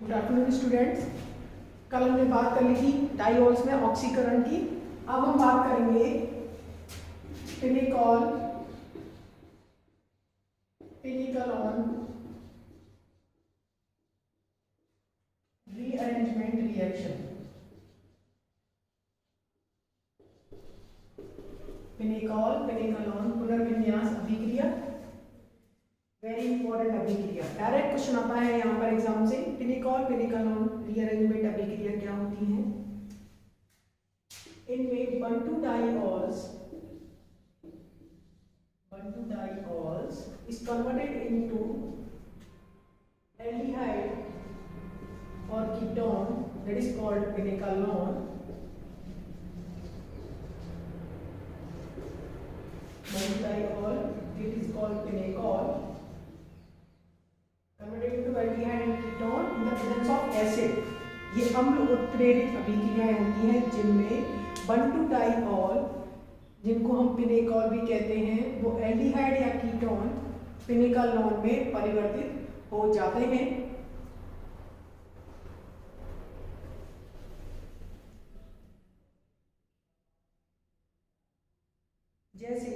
Good afternoon students. कल हमने बात कर ली थी डाइऑल्स में ऑक्सीकरण की। अब हम बात करेंगे फिनिकॉल फिनिकलॉन रीअरेंजमेंट रिएक्शन। फिनिकॉल फिनिकलॉन पुनर्विन्यास अभिक्रिया, वेरी इंपॉर्टेंट अभिक्रिया। डायरेक्ट क्वेश्चन आता है यहाँ पर एग्जाम से। फिनिकॉल फिनिकलॉन रीअरेंजमेंट अभिक्रिया क्या होती है? इनमें 1,2 diols is converted into aldehyde or ketone, that is called finecolone. 1 diol, it is called finecol, converted into aldehyde and ketone in the presence of acid. ये अम्ल उत्प्रेरित अभिक्रियाएं होती हैं जिनमें 1,2 डाइऑल, जिनको हम फिनेकॉल भी कहते हैं, वो एल्डिहाइड या कीटोन फिनिकलॉन में परिवर्तित हो जाते हैं। जैसे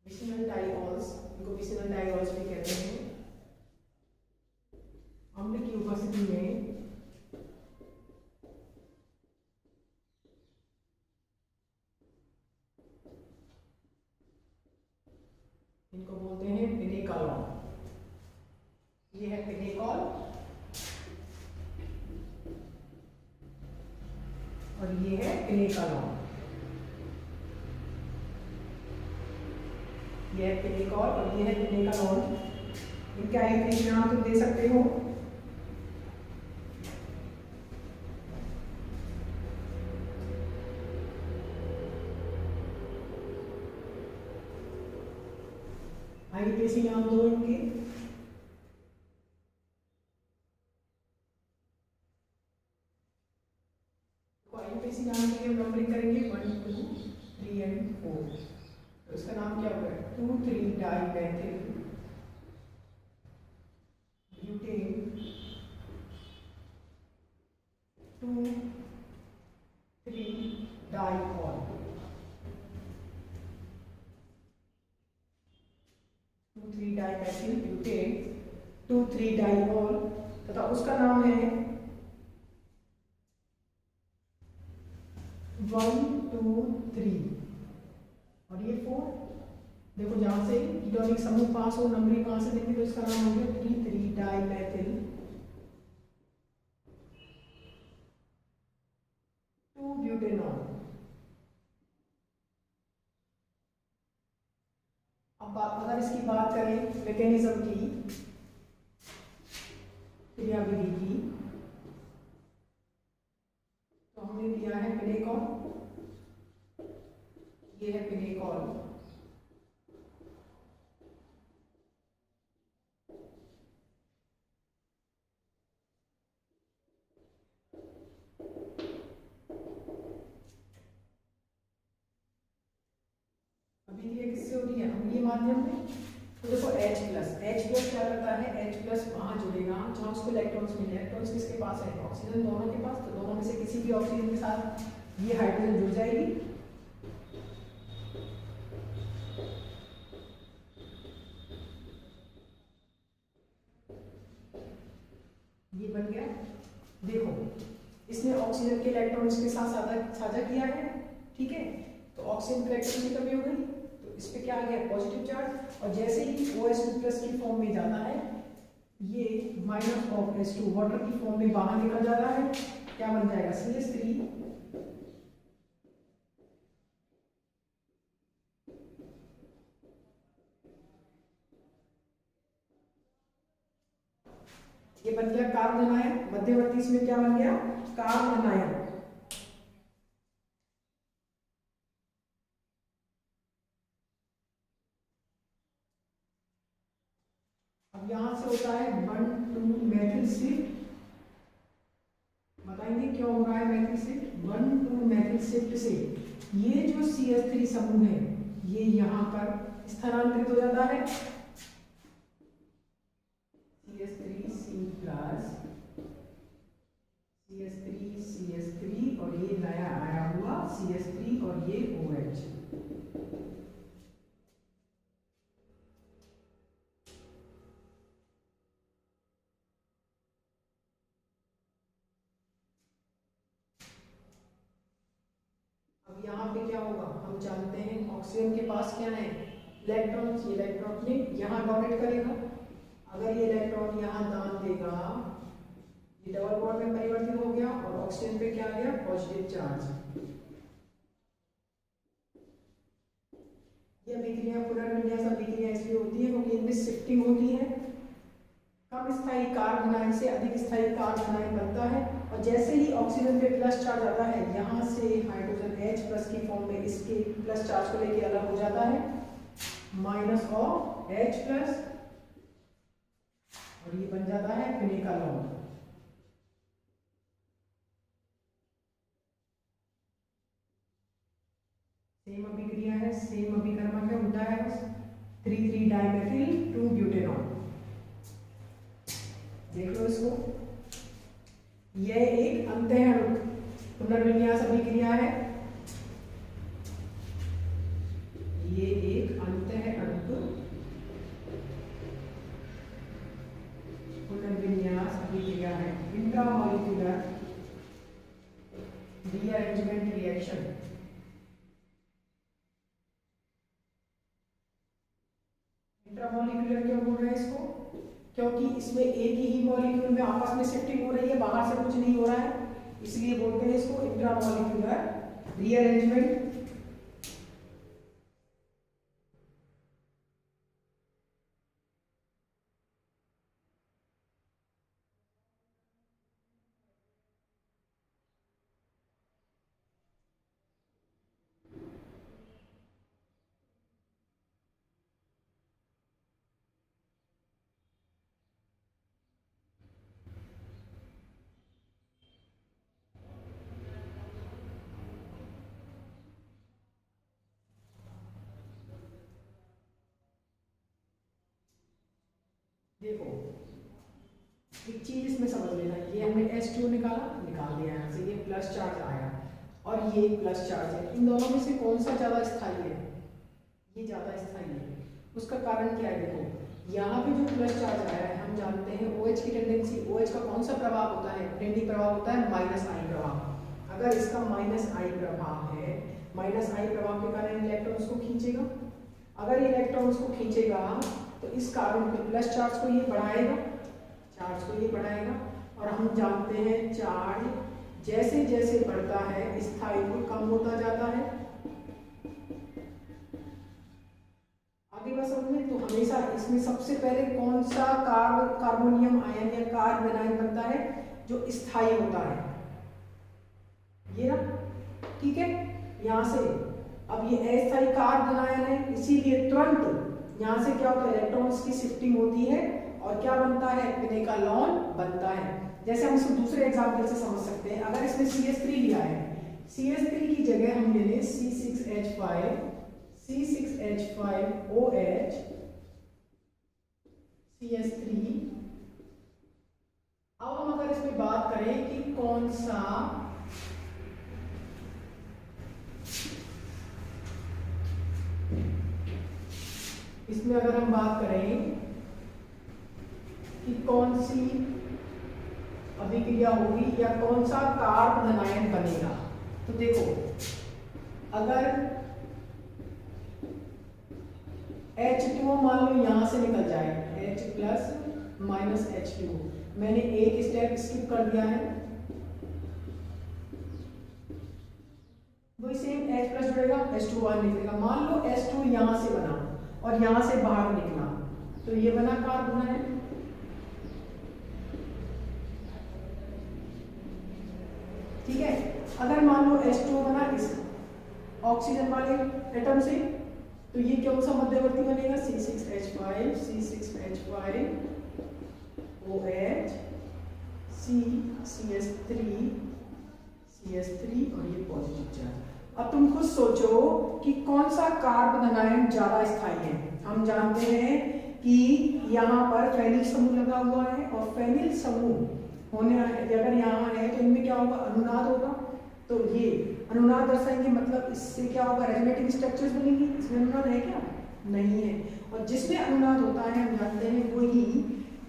विसिनल डाइऑल्स, इनको विसिनल डाइऑल्स भी कहते हैं। अम्ल की उपस्थिति में इनको बोलते हैं फिनेकॉल। ये है फिनेकॉल और ये है फिनेकॉल। ये है फिनेकॉल और ये है फिनेकॉल। इनके आयुर्वेदिक नाम तुम दे सकते हो। आयुर्वेदिक नाम दो इनके। आयुर्वेदिक नाम के लिए नंबरिंग करेंगे 1, 2, 3 एंड 4। तो इसका नाम क्या होगा? 2,3 dimethyl butane 2,3 diol 2,3 dimethyl butane 2,3 diol, तथा उसका नाम है 1, 2, 3 और ये 4। देखो जहां से कीटोनिक समूह पास हो, नंबरिंग वहां से देंगे तो इसका नाम हो गया 3,3 डाइमेथिल 2 ब्यूटेनॉल। अब अगर इसकी बात करें मैकेनिज्म की, क्रियाविधि की, तो हमने लिया है फिनेकॉल, ये है फिनेकॉल, अभिक्रिया किससे होती है? अम्लीय माध्यम में। तो देखो H प्लस क्या करता है? H प्लस वहां जुड़ेगा जहां उसको इलेक्ट्रॉन्स मिले। इलेक्ट्रॉन्स किसके पास है? ऑक्सीजन दोनों के पास। तो दोनों में से किसी भी ऑक्सीजन के साथ ये हाइड्रोजन जुड़ जाएगी। ये बन गया। देखो इसने ऑक्सीजन के इलेक्ट्रॉन्स के साथ साझा किया है, ठीक है। तो ऑक्सीजन के इलेक्ट्रॉन की कमी हो गई, तो इस पे क्या आ गया? Positive charge. और जैसे ही OH2 प्लस की फॉर्म में जाता है, ये माइनस ऑफ H2 वाटर की फॉर्म में बाहर निकल जाता है। क्या बन जाएगा? CH3 ये बन गया कार्बन आयन। मध्यवर्ती इसमें क्या बन गया? Carbon ion. अब अब यहाँ से होता है 1,2 मेथिल शिफ्ट। बताएंगे क्यों हो रहा है मेथिल शिफ्ट? 1,2 मेथिल शिफ्ट से ये जो CH3 समूह है ये यहाँ पर स्थानांतरित हो जाता है। CH3C प्लस CH3 और ये नया आया हुआ CH3 और ये OH। अब यहाँ पे क्या होगा हम जानते हैं, ऑक्सीजन के पास क्या है? इलेक्ट्रॉन। ये इलेक्ट्रॉन ये यहाँ डोनेट करेगा। अगर ये इलेक्ट्रॉन यहाँ दान देगा, ये डबल बॉन्ड में परिवर्तित हो गया और ऑक्सीजन पे क्या आ गया? Positive charge. ये अभिक्रिया पुनर्विन्यास अभिक्रिया इसलिए होती है क्योंकि इनमें शिफ्टिंग होती है। कम स्थायी कार्बन आयन से अधिक स्थायी कार्बन आयन बनता है और जैसे ही ऑक्सीजन पे प्लस चार्ज आता है यहाँ से हाइड्रोजन H प्लस की फॉर्म में इसके प्लस चार्ज को लेके अलग हो जाता है, माइनस ऑफ H प्लस, और ये बन जाता है फिनेकालोन। सेम अभिक्रिया है, सेम अभिकर्मक है, उल्टा है बस। 3,3 डाइमेथिल 2 ब्यूटेनॉल। देख लो इसको, यह एक अंतःअणु पुनर्विन्यास अभिक्रिया है। ये एक अंतःअणु पुनर्विन्यास अभिक्रिया है, इंट्रामॉलिक्यूलर रीअरेंजमेंट रिएक्शन। इंट्रामॉलिक्यूलर क्यों बोल रहे हैं इसको? क्योंकि इसमें एक ही मॉलिक्यूल में आपस में शिफ्टिंग हो रही है, बाहर से कुछ नहीं हो रहा है, इसलिए बोलते हैं इसको इंट्रामॉलिक्यूलर रीअरेंजमेंट। देखो एक चीज इसमें समझ लेना, ये हमने H2 निकाल दिया यहाँ से, ये प्लस चार्ज आया और ये प्लस चार्ज है। इन दोनों में से कौन सा ज्यादा स्थायी है? ये ज्यादा स्थायी है। उसका कारण क्या है? देखो यहाँ पे जो प्लस चार्ज आया है, हम जानते हैं OH की टेंडेंसी, OH का कौन सा प्रभाव होता है? फ्रेंडली प्रभाव होता है, माइनस आई प्रभाव। अगर इसका माइनस आई प्रभाव है, माइनस आई प्रभाव के कारण इलेक्ट्रॉन्स को खींचेगा। अगर इलेक्ट्रॉन्स को खींचेगा तो इस कार्बन के प्लस चार्ज को ये बढ़ाएगा, चार्ज को ये बढ़ाएगा, और हम जानते हैं चार्ज जैसे जैसे बढ़ता है स्थायित्व कम होता जाता है। आगे बात समझ में, तो हमेशा इसमें सबसे पहले कौन सा कार्बोनियम आयन या कार्बन आयन बनता है? जो स्थायी होता है, ये ना, ठीक है। यहाँ से अब ये अस्थायी कार्बन आयन है, इसीलिए तुरंत यहाँ से क्या होता है? इलेक्ट्रॉन्स की शिफ्टिंग होती है और क्या बनता है? फिनेकालोन बनता है। जैसे हम इसको दूसरे एग्जांपल से समझ सकते हैं। अगर इसमें CH3 लिया है, CH3 की जगह हम ले लें C6H5OH CH3। अब हम अगर इसमें बात करें कि कौन सा इसमें अगर हम बात करें कि कौन सी अभिक्रिया होगी या कौन सा कार्बन आयन बनेगा, तो देखो अगर H2O मान लो यहां से निकल जाए, H प्लस माइनस H2O, मैंने एक स्टेप स्किप कर दिया है, वही सेम H प्लस जुड़ेगा, H2O निकलेगा। मान लो H2 यहां से बना और यहां से बाहर निकला, तो ये बना कार्बन है। ठीक है, अगर मान लो H2 बना इस ऑक्सीजन वाले एटम से, तो ये कौन सा मध्यवर्ती बनेगा? C6H5 OH CH3 और ये पॉजिटिव चार्ज। अब तुम खुद सोचो कि कौन सा कार्बन आयन ज्यादा स्थायी है। हम जानते हैं कि यहाँ पर फेनिल समूह लगा हुआ है और फेनिल समूह होने अगर यहाँ है तो इनमें क्या होगा, अनुनाद होगा। तो ये अनुनाद दर्शाएंगे, मतलब इससे क्या होगा, रेजोनेटिंग स्ट्रक्चर्स बनेंगी। इसमें अनुनाद है क्या, नहीं है। और जिसमें अनुनाद होता है हम जानते हैं वही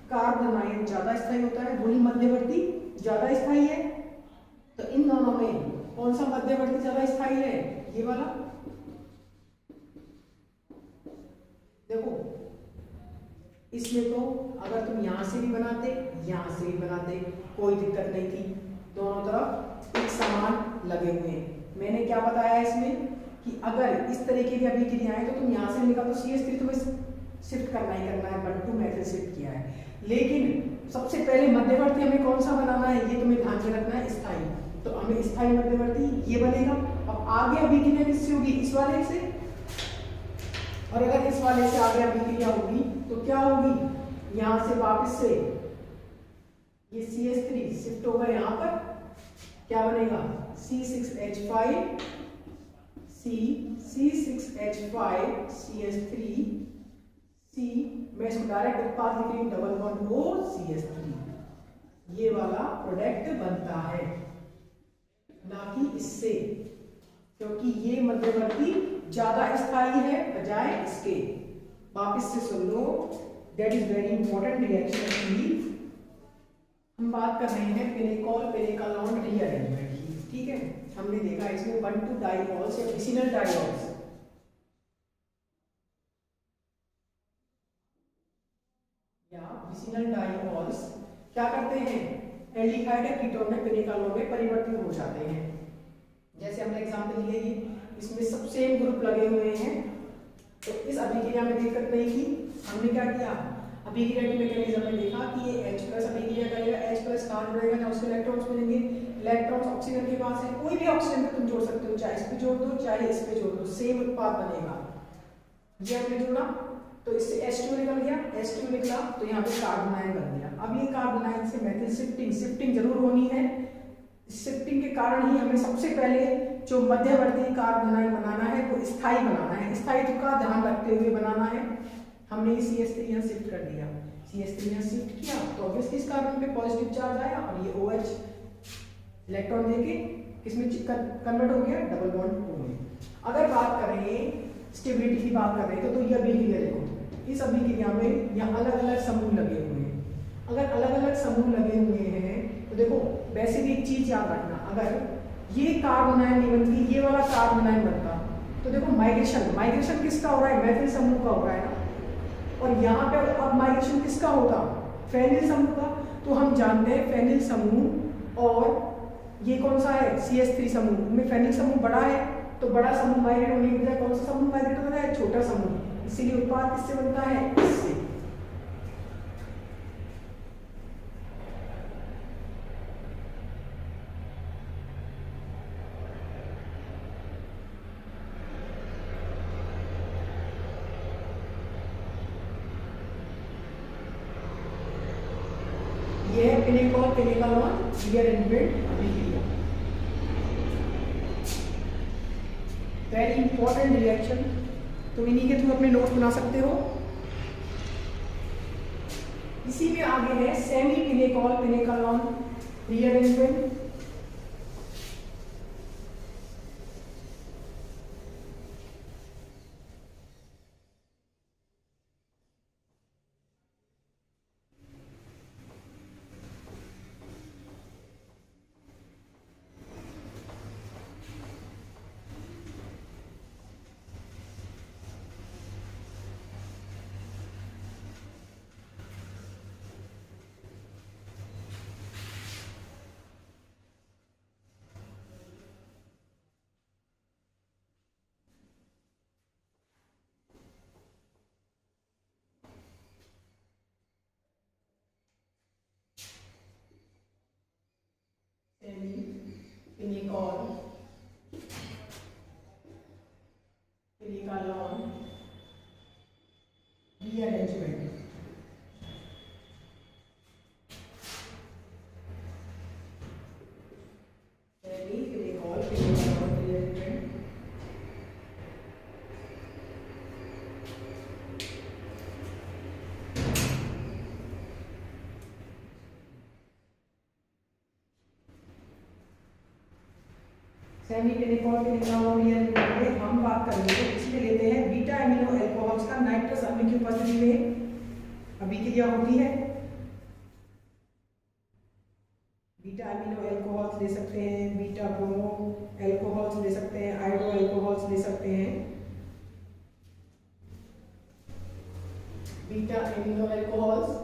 कार्बन आयन ज्यादा स्थायी होता है, वही मध्यवर्ती ज्यादा स्थायी है। तो इन दोनों में कौन सा मध्यवर्ती ज्यादा स्थायी है, ये वाला। देखो इसमें तो अगर तुम यहां से भी बनाते यहां से भी बनाते कोई दिक्कत नहीं थी, दोनों तरफ एक समान लगे हुए हैं। मैंने क्या बताया इसमें कि अगर इस तरीके की अभिक्रिया है तो तुम यहां से निकाल तो CH3 तुम्हें शिफ्ट करना ही करना है, 1 2 मेथड शिफ्ट किया है। लेकिन सबसे पहले मध्यवर्ती हमें कौन सा बनाना है, ये तुम्हें ध्यान में रखना है, स्थायी। तो हमें स्थायी मध्यवर्ती ये बनेगा। अब आगे अभिक्रिया किससे होगी, इस वाले से। और अगर इस वाले से आगे अभिक्रिया होगी तो क्या होगी, यहां से वापस से ये CH3 शिफ्ट होगा यहाँ पर, क्या बनेगा C6H5 C6H5 CH3 C, मैं इसको डायरेक्ट उत्पाद लिख रही हूँ, डबल बॉन्ड O CH3। ये वाला प्रोडक्ट बनता है, ना कि इससे, क्योंकि ये मध्यवर्ती ज्यादा स्थायी है बजाय इसके। वापस से सुन लो, that is very important reaction actually. हम बात कर रहे हैं पेनिकॉल पेनिकालॉन रीअरेंजमेंट की, ठीक है। हमने देखा इसमें 1 2 डाइऑल्स या विसिनल डाइऑल्स, विसिनल डाइऑल्स क्या करते हैं, एल्डिहाइड या कीटोन में पेनिकालॉन में परिवर्तित हो जाते हैं। जैसे हमने एग्जांपल लिए, इसमें सब सेम ग्रुप लगे हुए हैं, तो इस अभिक्रिया में दिक्कत नहीं की। हमने क्या किया, अभिक्रिया के मैकेनिज्म में देखा कि ये H+ अभिक्रिया करेगा, H+ कहाँ जुड़ेगा, ना उसके इलेक्ट्रॉन्स मिलेंगे। इलेक्ट्रॉन्स ऑक्सीजन के पास है, कोई भी ऑक्सीजन पे तुम जोड़ सकते हो, चाहे इस पे जोड़ दो चाहे इस पे जोड़ दो, सेम उत्पाद बनेगा। ये हमने जोड़ा तो इससे H2 निकल गया, H2 निकला तो यहाँ पे कार्बन आयन बन गया। अब ये कार्बन आयन से मेथिल शिफ्टिंग जरूर होनी है। शिफ्टिंग के कारण ही हमें सबसे पहले जो मध्यवर्ती कार्बन आयन बनाना है वो स्थायी बनाना है, स्थायित्व का ध्यान रखते हुए बनाना है। हमने ये CH3 यहाँ शिफ्ट कर दिया, CH3 यहाँ शिफ्ट किया तो ऑब्वियसली इस कार्बन पे पॉजिटिव चार्ज आया और ये OH इलेक्ट्रॉन देके किसमें कन्वर्ट हो गया, डबल बॉन्ड O में। अगर बात करें स्टेबिलिटी की बात कर रहे हैं तो ये अभिक्रिया देखो, इस अभिक्रिया में यहाँ अलग अलग समूह लगे हुए हैं। अगर अलग अलग समूह लगे हुए हैं तो देखो, वैसे भी एक चीज याद रखना, अगर ये कार्बन आयन नहीं बनती, ये वाला कार्बन आयन बनता, तो देखो माइग्रेशन किसका हो रहा है, मैथिल समूह का हो रहा है ना। और यहाँ पे अब माइग्रेशन किसका होगा, फेनिल समूह का। तो हम जानते हैं फेनिल समूह और ये कौन सा है, CH3 समूह में फेनिल समूह बड़ा है, तो बड़ा समूह माइग्रेट होने के बजाय कौन सा समूह माइग्रेट हो रहा है, छोटा समूह। इसीलिए उत्पाद किससे बनता है, इससे। ये है पेनिकॉल-पेनिकालॉन रीअरेंजमेंट अभिक्रिया, वेरी इंपॉर्टेंट रिएक्शन। तो इन्हीं के थ्रू अपने नोट्स बना सकते हो। इसी में आगे है semi pinacol pinacolone rearrangement. Pinacol pinacolone rearrangement. Semi pinacol pinacol real हम बात करेंगे तो इसमें लेते हैं बीटा एमिनो एल्कोहल्स का नाइट्रस अम्ल की उपस्थिति में अभिक्रिया होती है। बीटा एमिनो एल्कोहल्स ले सकते हैं, बीटा ब्रोमो एल्कोहल्स ले सकते हैं, आयोडो एल्कोहल्स ले सकते हैं। बीटा एमिनो एल्कोहल्स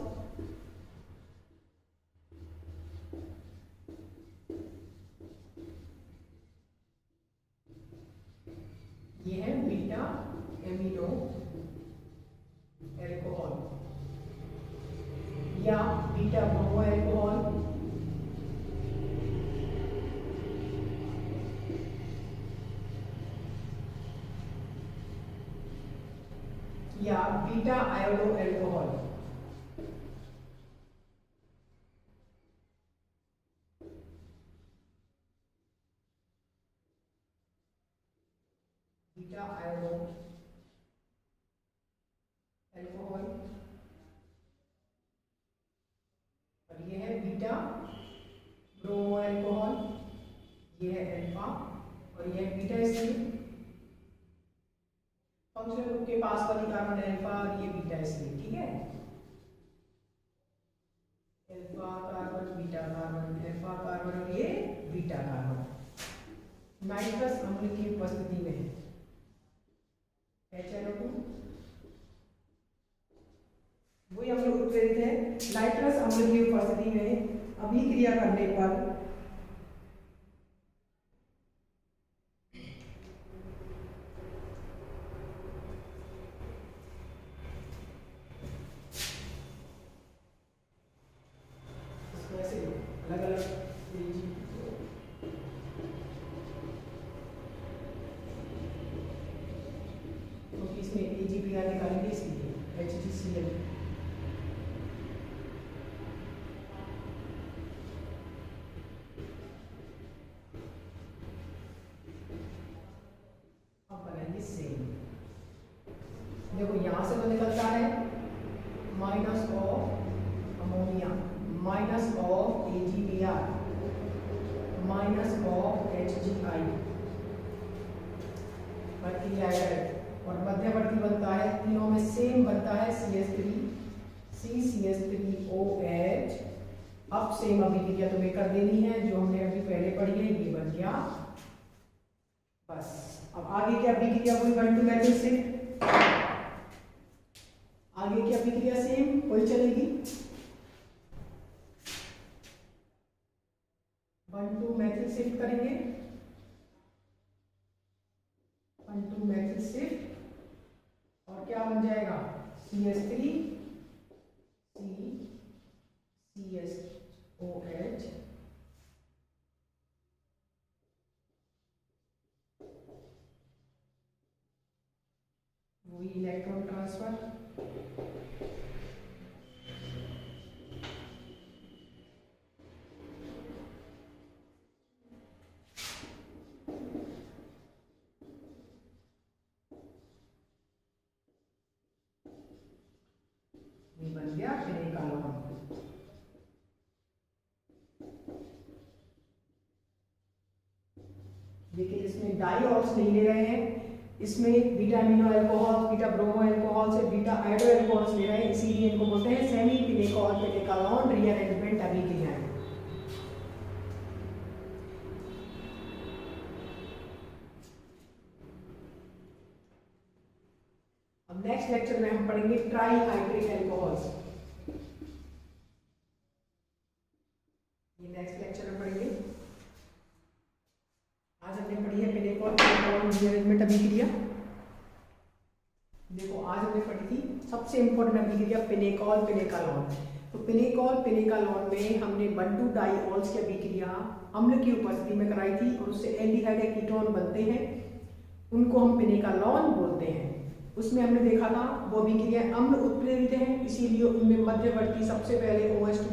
ये है बीटा एमिनो एल्कोहल या बीटा ब्रोमो एल्कोहल या beta iodo alcohol. Beta iodo alcohol और ये है बीटा ब्रोमो एल्कोहल, ये है अल्फा और ये है बीटा एसिड। फंक्शनल ग्रुप के पास वाली कार्बन अल्फा और ये बीटा एसिड, ठीक है। Alpha carbon beta carbon, alpha carbon और ये बीटा कार्बन नाइट्रस अम्ल की उपस्थिति में HNO2 वही हम लोग उत्प्रेरित है नाइट्रस अम्ल की उपस्थिति में अभिक्रिया करने पर अलग अलग तो इसमें AgBr निकालेंगे इसलिए HgCl अब बनाएंगे सेम। देखो यहां से तो निकलता है minus of ammonia minus of AgBr minus of HgI और मध्यवर्ती बनता है, तीनों में सेम बनता है CH3OH। अब सेम अभिक्रिया तुम्हें कर देनी है जो हमने अभी पहले पढ़ी है, ये बन गया बस। अब आगे की अभिक्रिया हुई 1 to मेथिल शिफ्ट, आगे की अभिक्रिया सेम वही चलेगी 1 to मेथिल शिफ्ट करेंगे, 1 to मेथिल शिफ्ट और क्या बन जाएगा CH3 CHOH वही इलेक्ट्रॉन ट्रांसफर बन गया पेनिकालोन। देखिए इसमें डाईऑल्स नहीं ले रहे हैं, इसमें beta amino alcohol beta bromo alcohol से बीटा आयोडो अल्कोहल्स ले रहे हैं, इसीलिए इनको बोलते हैं सेमी पेनिकॉल पेनिकालोन रीअरेंजमेंट अभिक्रियाएं। अब नेक्स्ट लेक्चर में हम पढ़ेंगे ट्राईहाइड्रिक अल्कोहल्स, ये नेक्स्ट लेक्चर में पढ़ेंगे। आज हमने पढ़ी है पेनिकॉल पेनिकालोन रीअरेंजमेंट अभिक्रिया। देखो आज हमने पढ़ी थी सबसे इंपॉर्टेंट अभिक्रिया पेनिकॉल पेनिकालोन। तो पेनिकॉल पेनिकालोन में हमने 1 to डाईऑल्स की अभिक्रिया अम्ल की उपस्थिति में कराई थी और उससे एल्डिहाइड या कीटोन बनते हैं, उनको हम पेनिकालोन बोलते हैं। उसमें हमने देखा था वो अभिक्रिया अम्ल उत्प्रेरित है, इसीलिए उनमें मध्यवर्ती सबसे पहले OH2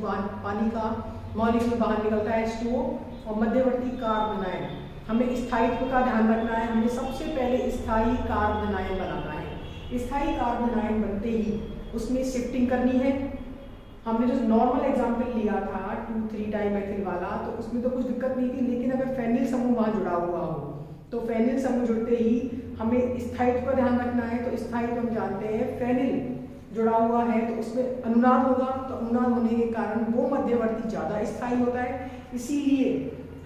पानी का मॉलिक्यूल बाहर निकलता है H2O और मध्यवर्ती कार्बन आयन। हमें स्थायित्व का ध्यान रखना है, हमें सबसे पहले स्थायी कार्बन आयन बनाना है। स्थायी कार्बन आयन बनते ही उसमें शिफ्टिंग करनी है। हमने जो नॉर्मल एग्जाम्पल लिया था 2,3 डाइमेथिल वाला, तो उसमें तो कुछ दिक्कत नहीं थी, लेकिन अगर फेनिल समूह वहां जुड़ा हुआ हो तो फेनिल समूह जुड़ते ही हमें स्थायित्व पर ध्यान रखना है। तो स्थायित्व हम जानते हैं फेनिल जुड़ा हुआ है तो उसमें अनुनाद होगा, तो अनुनाद होने के कारण वो मध्यवर्ती ज्यादा स्थायी होता है, इसीलिए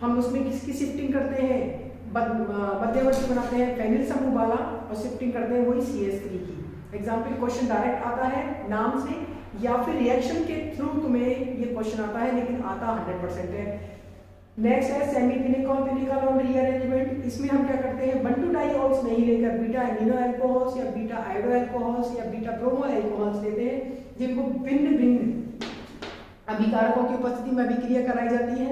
हम उसमें किसकी शिफ्टिंग करते हैं, मध्यवर्ती बनाते हैं फेनिल समूह वाला और शिफ्टिंग करते हैं वही CH3 की। एग्जाम्पल क्वेश्चन डायरेक्ट आता है नाम से या फिर रिएक्शन के थ्रू तुम्हें ये क्वेश्चन आता है, लेकिन आता 100% है। नेक्स्ट है सेमी पिनिकॉल पिनिकॉल रीअरेंजमेंट। इसमें हम क्या करते हैं 1,2 डाइऑल्स नहीं लेकर बीटा एमिनो अल्कोहल्स या बीटा आयोडो अल्कोहल्स या बीटा ब्रोमो अल्कोहल्स लेते हैं, जिनको भिन्न भिन्न अभिकारकों की उपस्थिति में अभिक्रिया कराई जाती है।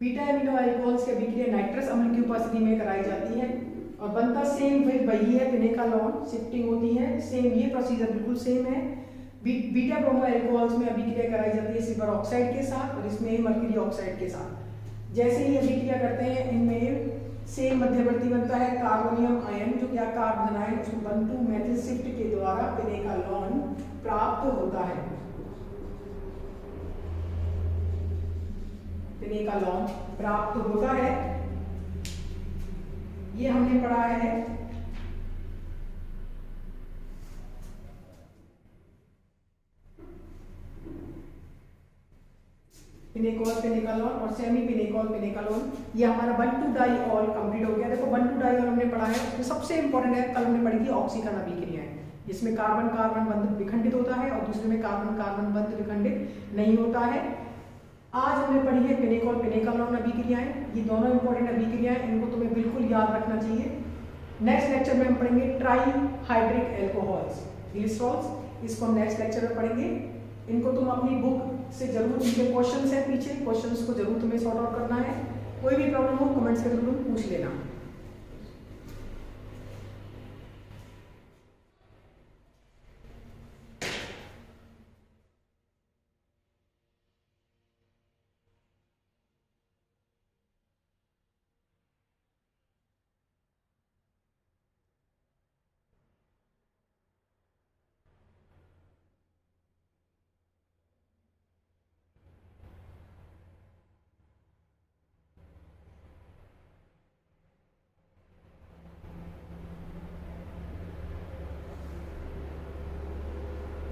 बीटा एमिनो अल्कोहल्स की अभिक्रिया नाइट्रस अम्ल की उपस्थिति में कराई जाती है और बनता सेम वही है, पिनेकालोन शिफ्टिंग होती है, सेम ये प्रोसीजर बिल्कुल सेम है। बीटा ब्रोमो अल्कोहल्स में अभिक्रिया कराई जाती है सिल्वर ऑक्साइड के साथ और इसमें मर्क्यूरी ऑक्साइड के साथ। जैसे ही अभिक्रिया करते हैं इनमें सेम मध्यवर्ती बनता है कार्बोनियम आयन, जो क्या कार्बन आयन उसमें 1,2 मेथिल शिफ्ट के द्वारा पिनेकालोन प्राप्त होता है। पिनेकालोन प्राप्त होता है, ये हमने पढ़ा है। पिनेकोल पिनेकालोन और सेमी पिनेकोल पिनेकालोन, ये हमारा 1,2 डाइऑल कंप्लीट हो गया। देखो 1,2 डाइऑल हमने पढ़ा है, उसमें सबसे इंपॉर्टेंट है, कल हमने पढ़ी थी ऑक्सीकरण अभिक्रियाएं, जिसमें कार्बन कार्बन बंध विखंडित होता है और दूसरे में कार्बन कार्बन बंध विखंडित नहीं होता है। आज हमने पढ़ी है पिनेकोल पिनेकालोन अभिक्रियाएं, ये दोनों इंपॉर्टेंट अभिक्रियाएं, इनको तुम्हें बिल्कुल याद रखना चाहिए। नेक्स्ट लेक्चर में हम पढ़ेंगे ट्राई हाइड्रिक एल्कोहल्स ग्लिसरॉल्स, इसको हम नेक्स्ट लेक्चर में पढ़ेंगे। इनको तुम अपनी बुक से जरूर, इनके क्वेश्चंस है पीछे, क्वेश्चंस को जरूर तुम्हें सॉर्ट आउट करना है। कोई भी प्रॉब्लम हो कमेंट्स के थ्रू पूछ लेना।